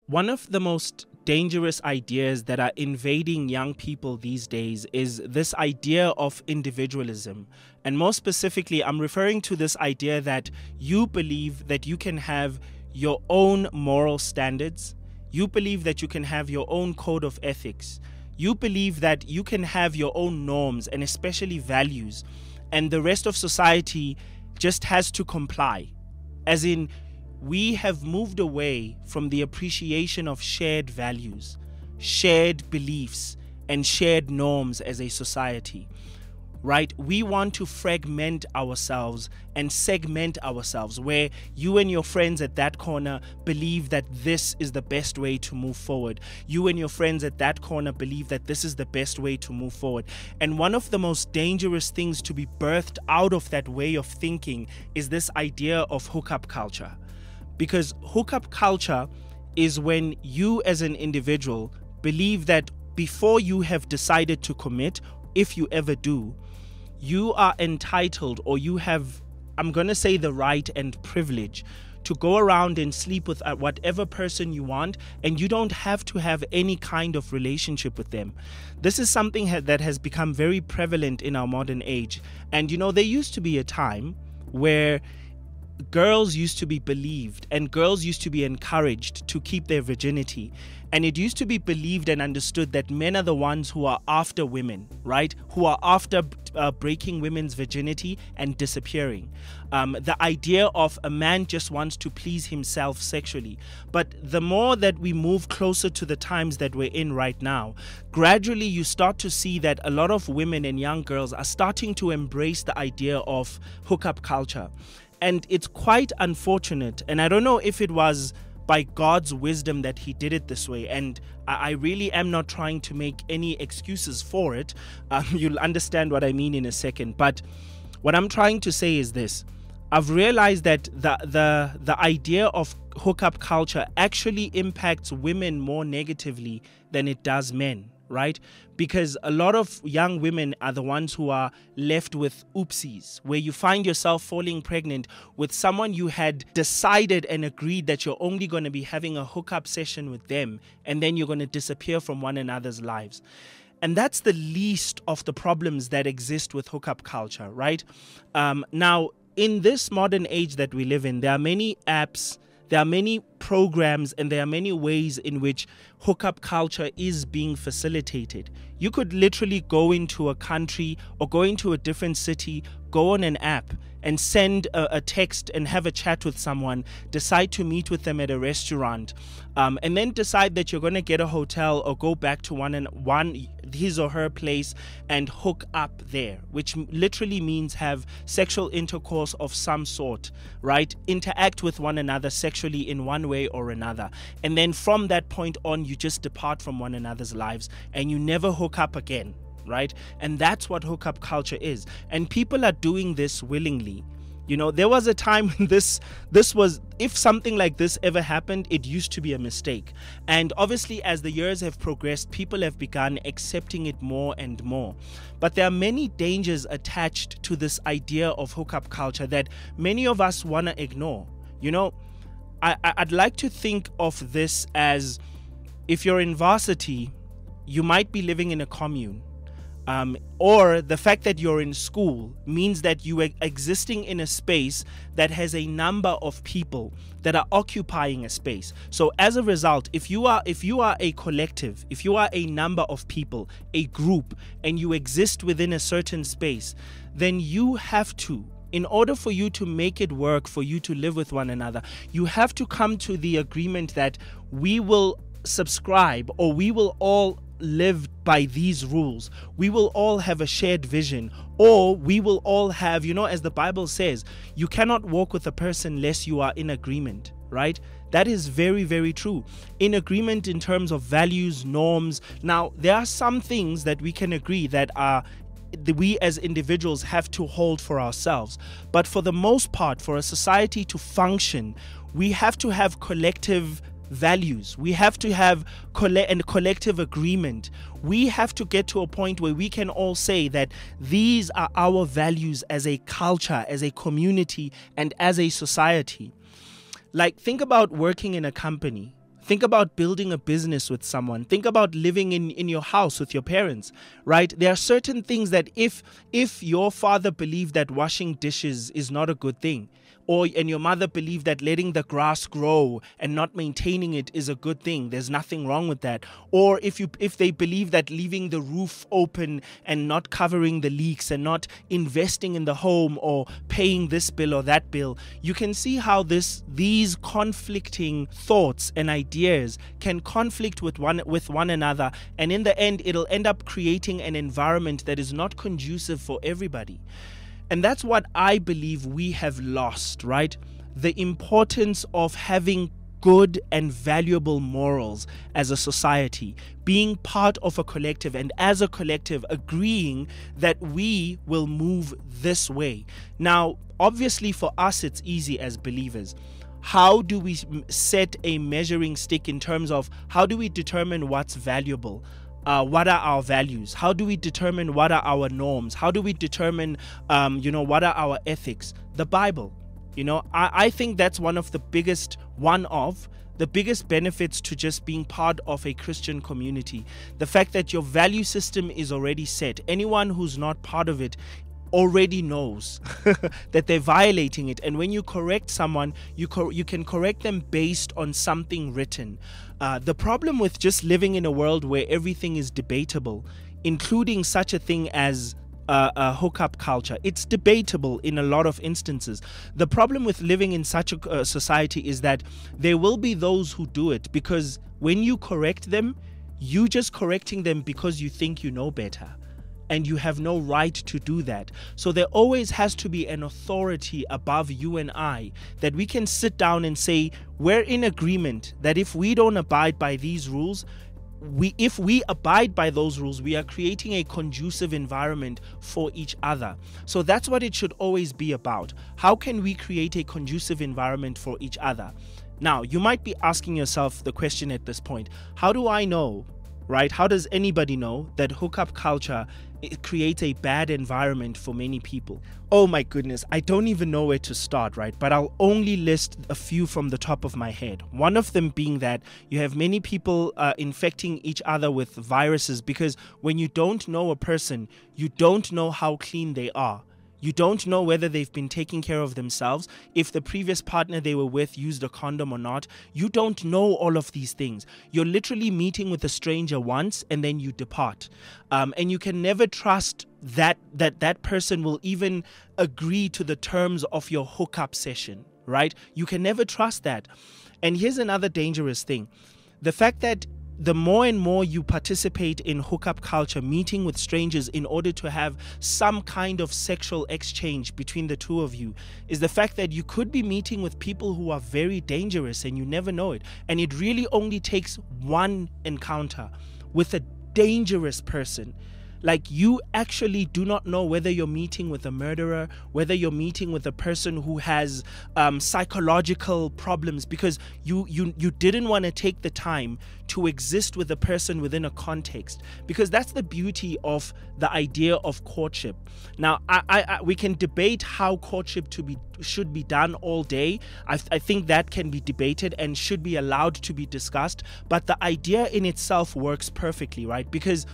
One of the most dangerous ideas that are invading young people these days is this idea of individualism. And more specifically, I'm referring to this idea that you believe that you can have your own moral standards. You believe that you can have your own code of ethics. You believe that you can have your own norms and especially values, and the rest of society just has to comply. As in, we have moved away from the appreciation of shared values, shared beliefs, and shared norms as a society, right? We want to fragment ourselves and segment ourselves, where you and your friends at that corner believe that this is the best way to move forward. You and your friends at that corner believe that this is the best way to move forward. And one of the most dangerous things to be birthed out of that way of thinking is this idea of hookup culture. Because hookup culture is when you as an individual believe that before you have decided to commit, if you ever do, you are entitled, or you have, I'm going to say, the right and privilege to go around and sleep with whatever person you want, and you don't have to have any kind of relationship with them. This is something that has become very prevalent in our modern age. And there used to be a time where girls used to be believed and girls used to be encouraged to keep their virginity. And it used to be believed and understood that men are the ones who are after women, right? Who are after breaking women's virginity and disappearing. The idea of a man just wants to please himself sexually. But the more that we move closer to the times that we're in right now, gradually you start to see that a lot of women and young girls are starting to embrace the idea of hookup culture. And it's quite unfortunate. And I don't know if it was by God's wisdom that he did it this way. And I really am not trying to make any excuses for it. You'll understand what I mean in a second. But what I'm trying to say is this. I've realized that the idea of hookup culture actually impacts women more negatively than it does men, right? Because a lot of young women are the ones who are left with oopsies, where you find yourself falling pregnant with someone you had decided and agreed that you're only going to be having a hookup session with them, and then you're going to disappear from one another's lives. And that's the least of the problems that exist with hookup culture, right? Now, in this modern age that we live in, there are many apps, there are many programs, and there are many ways in which hookup culture is being facilitated. You could literally go into a country or go into a different city, go on an app and send a text and have a chat with someone, decide to meet with them at a restaurant, and then decide that you're going to get a hotel or go back to his or her place and hook up there, which literally means have sexual intercourse of some sort, right? Interact with one another sexually in one way or another. And then from that point on, you just depart from one another's lives and you never hook up again, right? And that's what hookup culture is. And people are doing this willingly. There was a time when this was, if something like this ever happened, it used to be a mistake. And obviously, as the years have progressed, people have begun accepting it more and more. But there are many dangers attached to this idea of hookup culture that many of us want to ignore. I'd like to think of this as, if you're in varsity, you might be living in a commune. Or the fact that you're in school means that you are existing in a space that has a number of people that are occupying a space. So as a result, if you are a collective, if you are a number of people, a group, and you exist within a certain space, then you have to, in order for you to make it work, for you to live with one another, you have to come to the agreement that we will subscribe, or we will all live by these rules. We will all have a shared vision, or we will all have, as the Bible says, you cannot walk with a person unless you are in agreement, right? That is very, very true. In agreement in terms of values, norms. Now, there are some things that we can agree that we as individuals have to hold for ourselves. But for the most part, for a society to function, we have to have collective values. We have to have collective agreement. We have to get to a point where we can all say that these are our values as a culture, as a community, and as a society. Like, think about working in a company. Think about building a business with someone. Think about living in your house with your parents, right? There are certain things that if your father believed that washing dishes is not a good thing, and your mother believed that letting the grass grow and not maintaining it is a good thing, there's nothing wrong with that. Or if they believe that leaving the roof open and not covering the leaks and not investing in the home or paying this bill or that bill, you can see how these conflicting thoughts and ideas can conflict with one another, and in the end it'll end up creating an environment that is not conducive for everybody. And that's what I believe we have lost, right? The importance of having good and valuable morals as a society, being part of a collective, and as a collective agreeing that we will move this way. Now, obviously for us it's easy as believers. How do we set a measuring stick in terms of how do we determine what's valuable? What are our values? How do we determine what are our norms? How do we determine, what are our ethics? The Bible. I think that's one of the biggest benefits to just being part of a Christian community. The fact that your value system is already set. Anyone who's not part of it already knows that they're violating it, and when you correct someone, you can correct them based on something written. The problem with just living in a world where everything is debatable, including such a thing as a hookup culture, it's debatable in a lot of instances. The problem with living in such a society is that there will be those who do it because when you correct them, you just correcting them because you think you know better. And you have no right to do that. So there always has to be an authority above you and I that we can sit down and say, we're in agreement that if we don't abide by these rules, if we abide by those rules, we are creating a conducive environment for each other. So that's what it should always be about. How can we create a conducive environment for each other? Now, you might be asking yourself the question at this point, how do I know, right? How does anybody know that hookup culture, it creates a bad environment for many people? Oh my goodness, I don't even know where to start, right? But I'll only list a few from the top of my head. One of them being that you have many people infecting each other with viruses because when you don't know a person, you don't know how clean they are. You don't know whether they've been taking care of themselves, if the previous partner they were with used a condom or not. You don't know all of these things. You're literally meeting with a stranger once and then you depart. And you can never trust that person will even agree to the terms of your hookup session, right? You can never trust that. And here's another dangerous thing. The fact that the more and more you participate in hookup culture, meeting with strangers in order to have some kind of sexual exchange between the two of you, is the fact that you could be meeting with people who are very dangerous and you never know it. And it really only takes one encounter with a dangerous person. Like, you actually do not know whether you're meeting with a murderer, whether you're meeting with a person who has psychological problems, because you didn't want to take the time to exist with a person within a context, because that's the beauty of the idea of courtship. Now, we can debate how courtship should be done all day. I think that can be debated and should be allowed to be discussed, but the idea in itself works perfectly, right? Because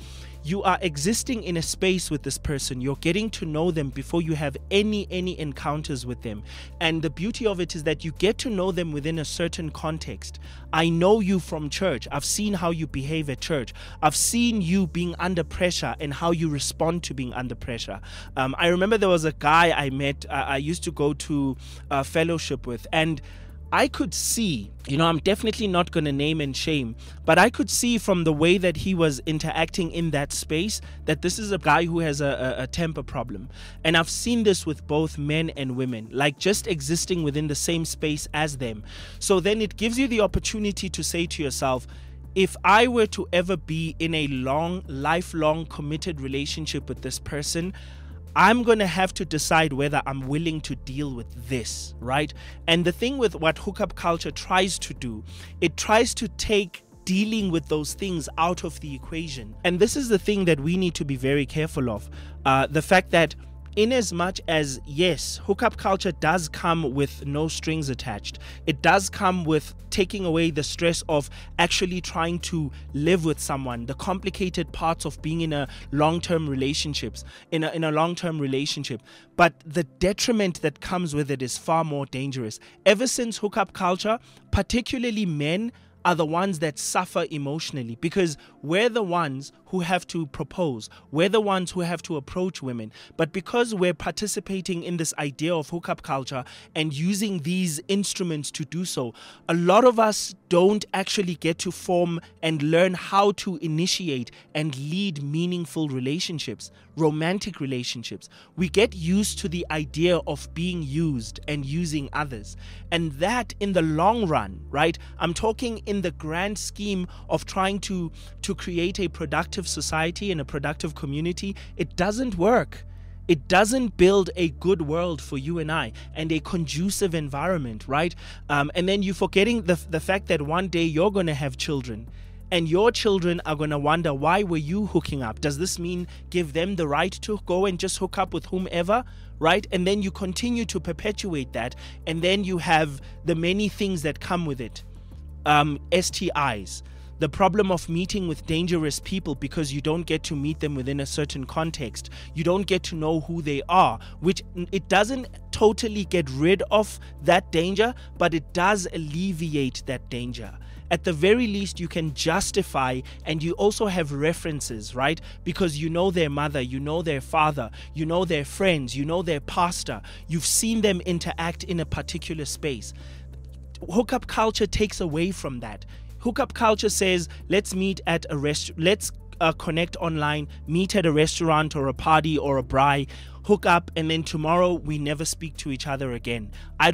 you are existing in a space with this person. You're getting to know them before you have any encounters with them. And the beauty of it is that you get to know them within a certain context. I know you from church. I've seen how you behave at church. I've seen you being under pressure and how you respond to being under pressure. I remember there was a guy I met, I used to go to a fellowship with, and I could see, I'm definitely not going to name and shame, but I could see from the way that he was interacting in that space that this is a guy who has a temper problem. And I've seen this with both men and women, like just existing within the same space as them. So then it gives you the opportunity to say to yourself, if I were to ever be in a lifelong committed relationship with this person, I'm going to have to decide whether I'm willing to deal with this, right? And the thing with what hookup culture tries to do, it tries to take dealing with those things out of the equation. And this is the thing that we need to be very careful of. The fact that in as much as, yes, hookup culture does come with no strings attached. It does come with taking away the stress of actually trying to live with someone, the complicated parts of being in a long-term relationships, in a long-term relationship. But the detriment that comes with it is far more dangerous. Ever since hookup culture, particularly men are the ones that suffer emotionally, because we're the ones who have to propose. We're the ones who have to approach women. But because we're participating in this idea of hookup culture and using these instruments to do so, a lot of us don't actually get to form and learn how to initiate and lead meaningful relationships, romantic relationships. We get used to the idea of being used and using others. And that in the long run, right? I'm talking in the grand scheme of trying to create a productive society and a productive community, it doesn't work. It doesn't build a good world for you and I and a conducive environment, right? And then you're forgetting the fact that one day you're going to have children, and your children are going to wonder, why were you hooking up? Does this mean give them the right to go and just hook up with whomever, right? And then you continue to perpetuate that, and then you have the many things that come with it. STIs, the problem of meeting with dangerous people because you don't get to meet them within a certain context. You don't get to know who they are, which it doesn't totally get rid of that danger, but it does alleviate that danger. At the very least, you can justify, and you also have references, right? Because you know their mother, you know their father, you know their friends, you know their pastor. You've seen them interact in a particular space. Hookup culture takes away from that. Hookup culture says, let's meet at a let's connect online, meet at a restaurant or a party or a braai, hook up, and then tomorrow we never speak to each other again. You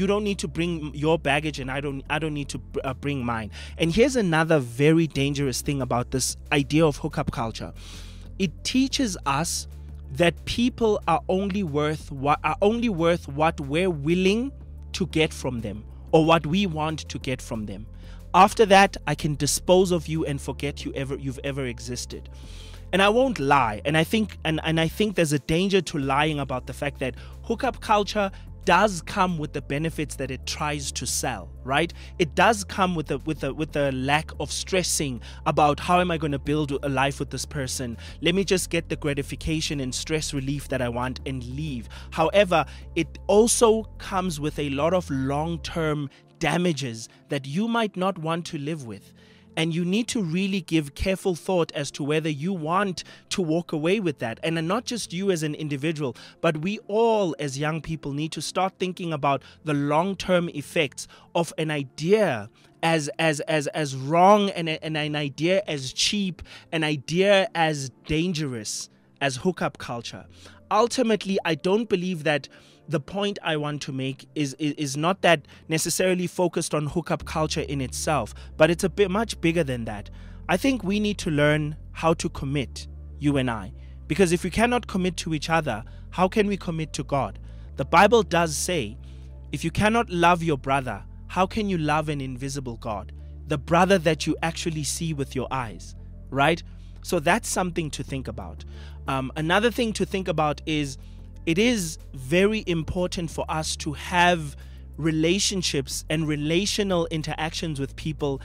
don't need to bring your baggage, and I don't need to bring mine. And here's another very dangerous thing about this idea of hookup culture. It teaches us that people are only worth what we're willing to get from them, or what we want to get from them. After that, I can dispose of you and forget you've ever existed. And I won't lie, and I think there's a danger to lying about the fact that hookup culture does come with the benefits that it tries to sell, right? It does come with the lack of stressing about, how am I going to build a life with this person? Let me just get the gratification and stress relief that I want and leave. However, it also comes with a lot of long-term damages that you might not want to live with. And you need to really give careful thought as to whether you want to walk away with that. And not just you as an individual, but we all as young people need to start thinking about the long-term effects of an idea as wrong, and an idea as cheap, an idea as dangerous as hookup culture. Ultimately, I don't believe that the point I want to make is not that necessarily focused on hookup culture in itself, but it's a bit much bigger than that. I think we need to learn how to commit, you and I. Because if we cannot commit to each other, how can we commit to God? The Bible does say, if you cannot love your brother, how can you love an invisible God? The brother that you actually see with your eyes, right? So that's something to think about. Another thing to think about is, it is very important for us to have relationships and relational interactions with people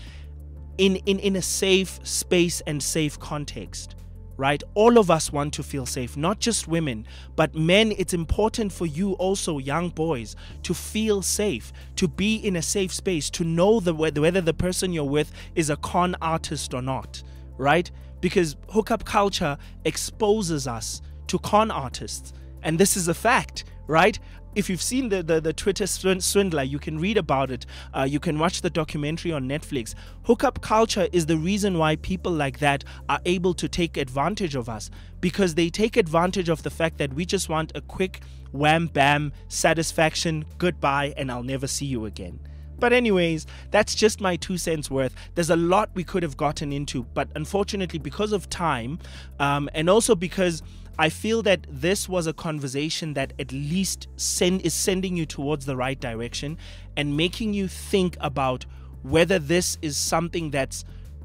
in a safe space and safe context, right? All of us want to feel safe, not just women, but men. It's important for you also, young boys, to feel safe, to be in a safe space, to know whether the person you're with is a con artist or not, right? Because hookup culture exposes us to con artists. And this is a fact, right? If you've seen the Twitter swindler, you can read about it. You can watch the documentary on Netflix. Hookup culture is the reason why people like that are able to take advantage of us, because they take advantage of the fact that we just want a quick wham bam satisfaction, goodbye, and I'll never see you again. But anyways, that's just my 2 cents worth. There's a lot we could have gotten into, but unfortunately, because of time, and also because I feel that this was a conversation that at least is sending you towards the right direction and making you think about whether this is something that's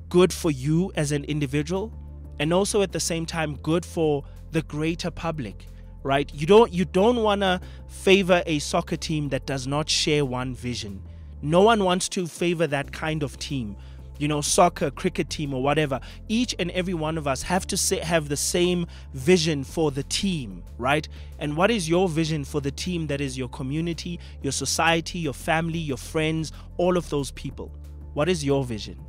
good for you as an individual, and also at the same time good for the greater public, right? You don't want to favor a soccer team that does not share one vision. No one wants to favor that kind of team. Soccer, cricket team, or whatever. Each and every one of us have to have the same vision for the team, right? And what is your vision for the team that is your community, your society, your family, your friends, all of those people? What is your vision?